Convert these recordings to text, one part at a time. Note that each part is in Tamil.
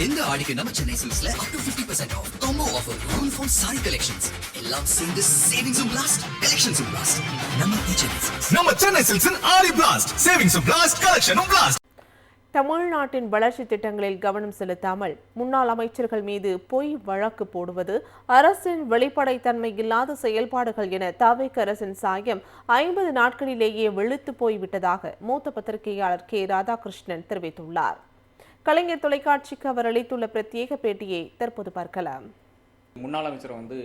இந்த ஆடிக்கு நம்ம Chennai சில்க்ஸ்ல up to 50% off combo offer uniform saree collections எல்லாம் சேர்ந்து savings blast collections blast நம்ம சென்னை சில்க்ஸ் ஆடி blast savings blast collection blast. தமிழ்நாட்டின் வளர்ச்சி திட்டங்களில் கவனம் செலுத்தாமல் முன்னாள் அமைச்சர்கள் மீது பொய் வழக்கு போடுவது அரசின் வெளிப்படைத்தன்மை இல்லாத செயல்பாடுகள் என தவிக அரசின் சாயம் 50 நாட்களிலேயே வெளுத்து போய்விட்டதாக மூத்த பத்திரிகையாளர் கே ராதாகிருஷ்ணன் தெரிவித்துள்ளார். கலைஞர் தொலைக்காட்சிக்கு அவர் அளித்துள்ள பிரத்யேக பேட்டியை தற்போது பார்க்கலாம். முன்னாள் அமைச்சரை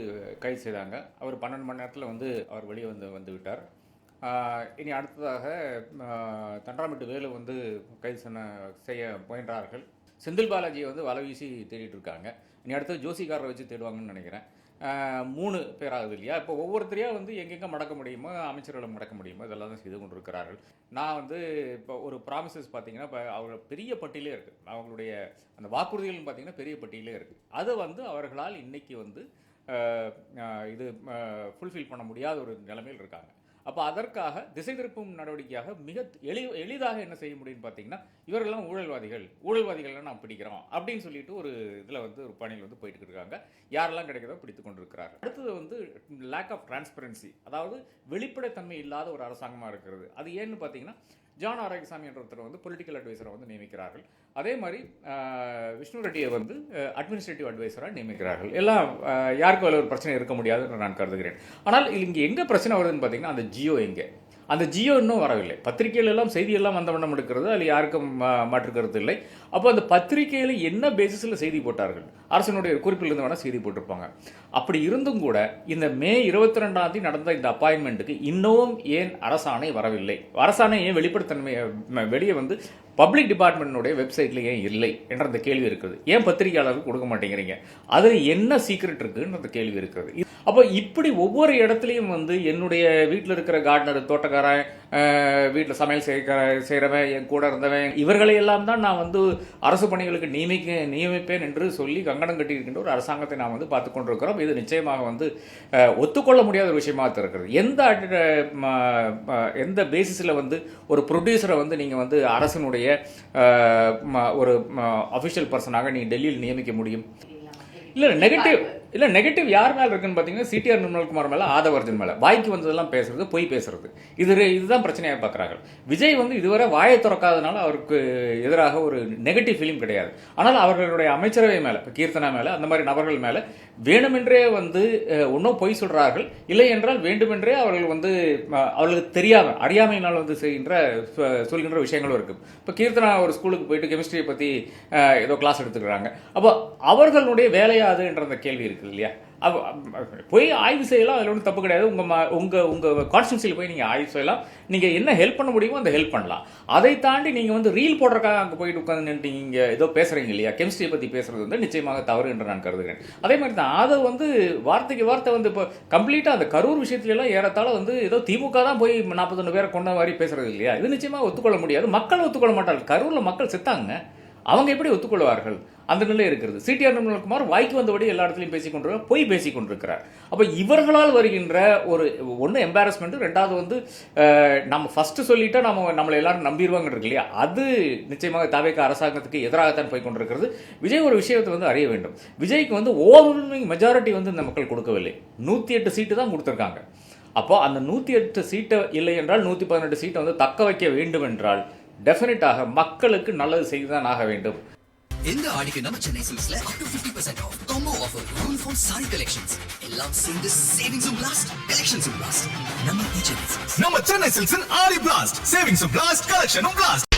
கைது செய்தாங்க. அவர் 12 மணி நேரத்தில் அவர் வெளியே வந்து விட்டார். இனி அடுத்ததாக தண்டராம்பட்டு வேலு கைது செய்ய முயன்றார்கள். செந்தில் பாலாஜியை வலை வீசி தேடிட்டு இருக்காங்க. இனி அடுத்து ஜோசிகாரரை வச்சு தேடுவாங்கன்னு நினைக்கிறேன். 3 பேர் ஆகுது இல்லையா? இப்போ ஒவ்வொருத்தரையாக எங்கெங்கே மடக்க முடியுமோ, அமைச்சர்களை மடக்க முடியுமோ, இதெல்லாம் தான் செய்து கொண்டிருக்கிறார்கள். நான் இப்போ ஒரு ப்ராமிசஸ் பார்த்தீங்கன்னா, இப்போ அவங்க பெரிய பட்டியலே இருக்குது. அவங்களுடைய அந்த வாக்குறுதிகள்னு பார்த்தீங்கன்னா பெரிய பட்டியலே இருக்குது. அதை அவர்களால் இன்றைக்கி இது ஃபுல்ஃபில் பண்ண முடியாத ஒரு நிலைமையில் இருக்காங்க. அப்போ அதற்காக திசை திருப்பும் நடவடிக்கையாக மிக எளிதாக என்ன செய்ய முடியும்னு பார்த்தீங்கன்னா, இவர்கள்லாம் ஊழல்வாதிகள்லாம் நான் பிடிக்கிறோம் அப்படின்னு சொல்லிட்டு ஒரு இதில் ஒரு பணியில் போயிட்டு இருக்காங்க. யாரெல்லாம் கிடைக்கிறதோ பிடித்து கொண்டிருக்கிறாங்க. அடுத்தது லேக் ஆஃப் டிரான்ஸ்பரன்சி, அதாவது வெளிப்படைத்தன்மை இல்லாத ஒரு அரசாங்கமாக இருக்கிறது. அது ஏன்னு பார்த்தீங்கன்னா, ஜான் ஆரோக்கியசாமி என்ற ஒருத்தர் பொலிட்டிக்கல் அட்வைசரை நியமிக்கிறார்கள். அதே மாதிரி விஷ்ணு ரெட்டியை அட்மினிஸ்ட்ரேட்டிவ் அட்வைசராக நியமிக்கிறார்கள். எல்லாம் யாருக்கும் அதில் ஒரு பிரச்சனை இருக்க முடியாதுன்னு நான் கருதுகிறேன். ஆனால் இங்கே எங்கே பிரச்சனை வருதுன்னு பார்த்தீங்கன்னா, அந்த ஜியோ அந்த ஜியோ இன்னும் வரவில்லை. பத்திரிகைகள் எல்லாம் செய்தியெல்லாம் வந்த வண்ணம் எடுக்கிறது, அதில் யாருக்கும் மாற்றுக்கிறது இல்லை. அப்போ அந்த பத்திரிகையில் என்ன பேசிஸில் செய்தி போட்டார்கள், அரசனுடைய குறிப்பிலிருந்து வேணால் செய்தி போட்டிருப்பாங்க. அப்படி இருந்தும் கூட இந்த மே 22 நடந்த இந்த அப்பாயின்மெண்ட்டுக்கு இன்னமும் ஏன் அரசாணை வரவில்லை? அரசாணை ஏன் வெளிப்படைத்தன்மை வெளியே பப்ளிக் டிபார்ட்மெண்ட்டுடைய வெப்சைட்டில் ஏன் இல்லை என்ற அந்த கேள்வி இருக்குது. ஏன் பத்திரிகையாளருக்கு கொடுக்க மாட்டேங்கிறீங்க? அதில் என்ன சீக்ரெட் இருக்குன்னு அந்த கேள்வி இருக்கிறது. அப்போ இப்படி ஒவ்வொரு இடத்துலையும் என்னுடைய வீட்டில் இருக்கிற கார்டனர், தோட்டக்காரன், வீட்டில் சமையல் செய்கிறவன், என் கூட இருந்தவன், இவர்களை எல்லாம் தான் நான் அரசு பணிகளுக்கு நியமிப்பேன் என்று சொல்லி கங்கணம் கட்டியிருக்கின்ற ஒரு அரசாங்கத்தை நாம் பார்த்து கொண்டிருக்கிறோம். இது நிச்சயமாக ஒத்துக்கொள்ள முடியாத ஒரு விஷயமாக இருக்கிறது. எந்த பேசிஸில் ஒரு ப்ரொடியூசரை நீங்கள் அரசினுடைய ஒரு அஃபிஷியல் பர்சனாக நீங்கள் டெல்லியில் நியமிக்க முடியும்? நெகட்டிவ் யார் மேலே இருக்குன்னு பார்த்தீங்கன்னா, சிடிஆர் நிர்மல்குமார் மேலே, ஆதவர்ஜன் மேலே வாய்க்கு வந்ததெல்லாம் பேசுறது, பொய் பேசுறது, இதுதான் பிரச்சனையாக பார்க்குறாங்க. விஜய் இதுவரை வாயை திறக்காதனால அவருக்கு எதிராக ஒரு நெகட்டிவ் ஃபீலிங் கிடையாது. ஆனால் அவர்களுடைய அமைச்சரவை மேலே, இப்போ கீர்த்தனா மேலே, அந்த மாதிரி நபர்கள் மேலே வேண்டுமென்றே ஒன்றும் பொய் சொல்கிறார்கள். இல்லை என்றால் வேண்டுமென்றே அவர்கள் அவர்களுக்கு தெரியாமல் அறியாமையினால் சொல்கின்ற விஷயங்களும் இருக்குது. இப்போ கீர்த்தனா ஒரு ஸ்கூலுக்கு போயிட்டு கெமிஸ்ட்ரியை பற்றி ஏதோ கிளாஸ் எடுத்துக்கிறாங்க. அப்போ அவர்களுடைய வேலையாது என்ற அந்த கேள்வி இருக்குது இல்லையா? போய் ஆய்வு செய்யலாம், அதில் ஒன்றும் தப்பு கிடையாது. உங்கள் கான்ஸ்டிட்யூன்சியில் போய் நீங்கள் ஆய்வு செய்யலாம். நீங்கள் என்ன ஹெல்ப் பண்ண முடியுமோ அந்த ஹெல்ப் பண்ணலாம். அதை தாண்டி நீங்கள் ரீல் போடுறதுக்காக அங்கே போயிட்டு உட்காந்து நீங்கள் ஏதோ பேசுகிறீங்க இல்லையா? கெமிஸ்ட்ரியை பற்றி பேசுறது நிச்சயமாக தவறு என்று நான் கருதுகிறேன். அதே மாதிரி தான் அதை வார்த்தைக்கு வார்த்தை இப்போ கம்ப்ளீட்டாக அந்த கரூர் விஷயத்துலாம் ஏறத்தாழ ஏதோ திமுக தான் போய் 41 பேரை கொண்ட மாதிரி பேசுறது இல்லையா? இது நிச்சயமாக ஒத்துக்கொள்ள முடியாது. மக்கள் ஒத்துக்கொள்ள மாட்டார்கள். கரூரில் மக்கள் செத்தாங்க, அவங்க எப்படி ஒத்துக்கொள்வார்கள்? அந்த நிலை இருக்கிறது. சிடிஆர் நிர்மல்குமார் வாய்க்கு வந்தபடி எல்லா இடத்துலையும் பொய் பேசி கொண்டிருக்கிறார். அப்போ இவர்களால் வருகின்ற ஒன்று எம்பாரஸ்மெண்ட், ரெண்டாவது நம்ம ஃபர்ஸ்ட் சொல்லிட்டா நம்மளை எல்லாரும் நம்பிடுவாங்க இருக்கு இல்லையா? அது நிச்சயமாக தவிக அரசாங்கத்துக்கு எதிராகத்தான் போய் கொண்டிருக்கிறது. விஜய் ஒரு விஷயத்தை அறிய வேண்டும். விஜய்க்கு ஓவர்வெல்மிங் மெஜாரிட்டி இந்த மக்கள் கொடுக்கவில்லை. 108 சீட்டு தான் கொடுத்துருக்காங்க. அப்போ அந்த 108 சீட்டை இல்லை என்றால் 118 சீட்டை தக்க வைக்க வேண்டும் என்றால் டெஃபினட்டாக மக்களுக்கு நல்லது செய்துதான் ஆக வேண்டும். இந்த ஆடிக்கு நம்ம Chennai சில்க்ஸ்ல up to 50% off combo offer uniform saree collections எல்லாம் சேர்ந்து savings blast collections blast. நம்ம சென்னை சில்க்ஸ் ஆடி blast savings blast collection blast.